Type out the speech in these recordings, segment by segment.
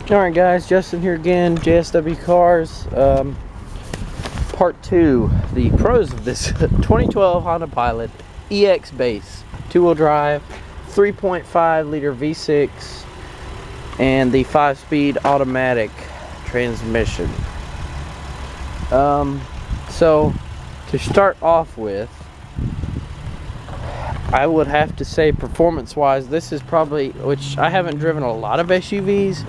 Alright guys, Justin here again, JSW Cars, part 2, the pros of this 2012 Honda Pilot EX base, 2-wheel drive, 3.5 liter V6, and the 5-speed automatic transmission. So to start off with, I would have to say performance wise, this is probably, which I haven't driven a lot of SUVs,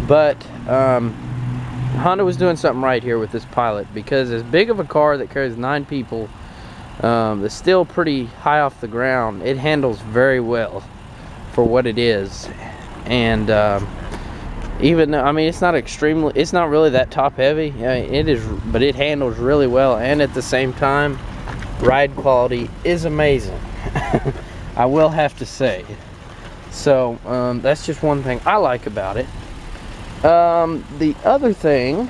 but Honda was doing something right here with this Pilot, because as big of a car that carries 9 people, that's still pretty high off the ground, it handles very well for what it is. And even though, I mean, it's not really that top heavy, it is, but it handles really well, and at the same time ride quality is amazing. I will have to say. So that's just one thing I like about it. The other thing,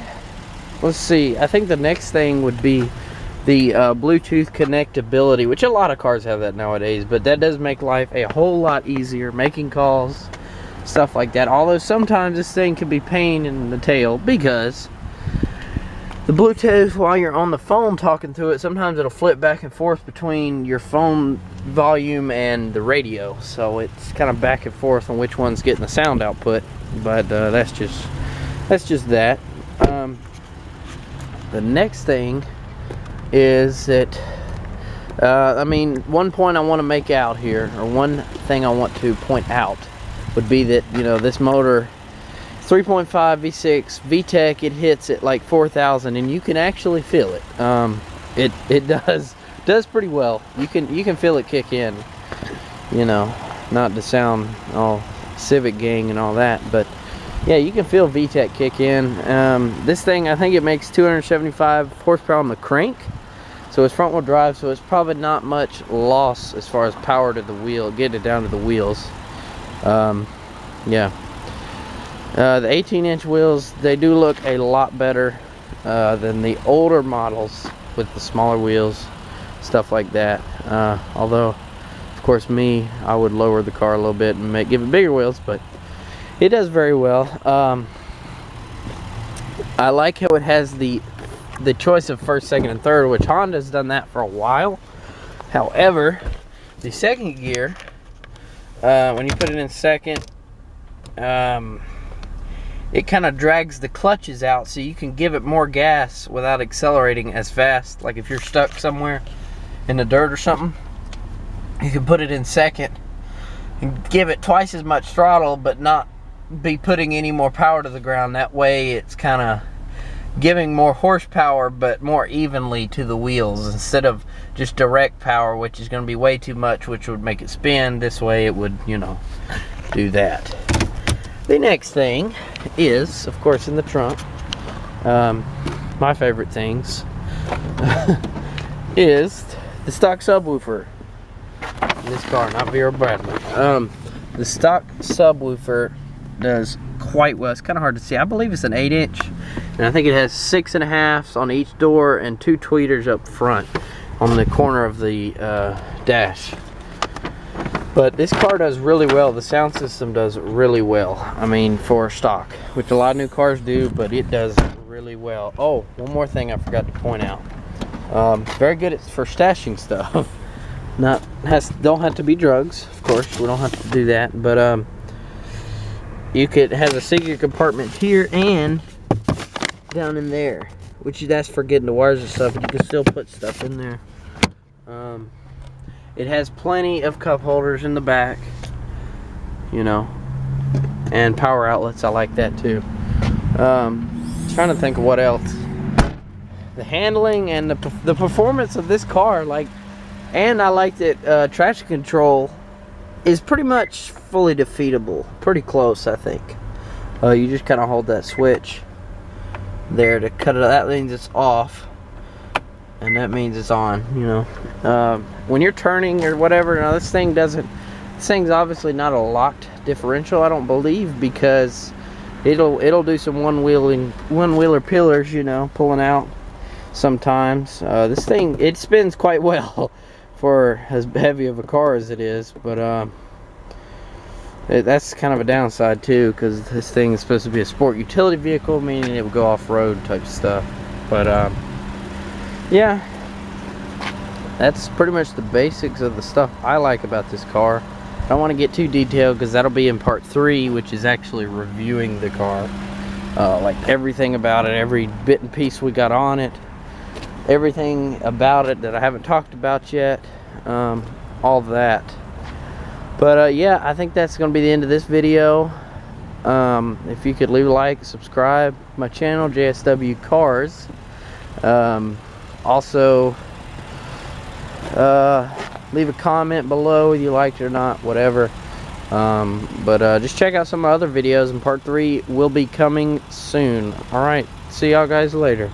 let's see, I think the next thing would be the Bluetooth connectability, which a lot of cars have that nowadays, but that does make life a whole lot easier, making calls, stuff like that. Although sometimes this thing can be pain in the tail, because the Bluetooth, while you're on the phone talking to it, sometimes it'll flip back and forth between your phone volume and the radio, so it's kind of back and forth on which one's getting the sound output. But that's just that. The next thing is that I mean, one point I want to make out here, or one thing I want to point out, would be that, you know, this motor 3.5 V6 VTEC, it hits at like 4,000, and you can actually feel it. It does pretty well. You can feel it kick in. You know, not to sound all Civic gang and all that, but yeah, you can feel VTEC kick in. This thing, I think it makes 275 horsepower on the crank, so it's front wheel drive, so it's probably not much loss as far as power to the wheel, getting it down to the wheels. Yeah. The 18-inch wheels, they do look a lot better than the older models with the smaller wheels, stuff like that. Although, of course, I would lower the car a little bit and give it bigger wheels, but it does very well. I like how it has the choice of first, second, and third, which Honda's done that for a while. However, the second gear, when you put it in second, it kind of drags the clutches out, so you can give it more gas without accelerating as fast. Like if you're stuck somewhere in the dirt or something, you can put it in second and give it twice as much throttle, but not be putting any more power to the ground. That way it's kind of giving more horsepower, but more evenly to the wheels, instead of just direct power, which is going to be way too much, which would make it spin. This way it would, you know, do that. The next thing is, of course, in the trunk, my favorite things, is the stock subwoofer in this car, not Vera Bradley. The stock subwoofer does quite well. It's kind of hard to see. I believe it's an 8-inch, and I think it has 6.5s on each door and 2 tweeters up front on the corner of the dash. But this car does really well. The sound system does really well. I mean, for stock, which a lot of new cars do, but it does really well. Oh, one more thing I forgot to point out. Very good for stashing stuff. Don't have to be drugs, of course. We don't have to do that. But it has a secret compartment here and down in there, which that's for getting the wires and stuff. But you can still put stuff in there. It has plenty of cup holders in the back, you know, and power outlets. I like that too. Trying to think of what else. The handling and the performance of this car, and I like that traction control is pretty much fully defeatable. Pretty close, I think. You just kind of hold that switch there to cut it. That means it's off, and that means it's on, you know. When you're turning or whatever, now this thing's obviously not a locked differential, I don't believe, because it'll do some one-wheeler pillars, you know, pulling out sometimes. This thing, it spins quite well for as heavy of a car as it is, but That's kind of a downside too, because this thing is supposed to be a sport utility vehicle, meaning it will go off-road type stuff. But yeah, that's pretty much the basics of the stuff I like about this car. I don't want to get too detailed because that'll be in part 3, which is actually reviewing the car. Like everything about it, every bit and piece we got on it, everything about it that I haven't talked about yet, all of that. But yeah, I think that's going to be the end of this video. If you could leave a like, subscribe to my channel, JSW Cars. Also, leave a comment below whether you liked it or not, whatever. Just check out some of my other videos, and part 3 will be coming soon. Alright, see y'all guys later.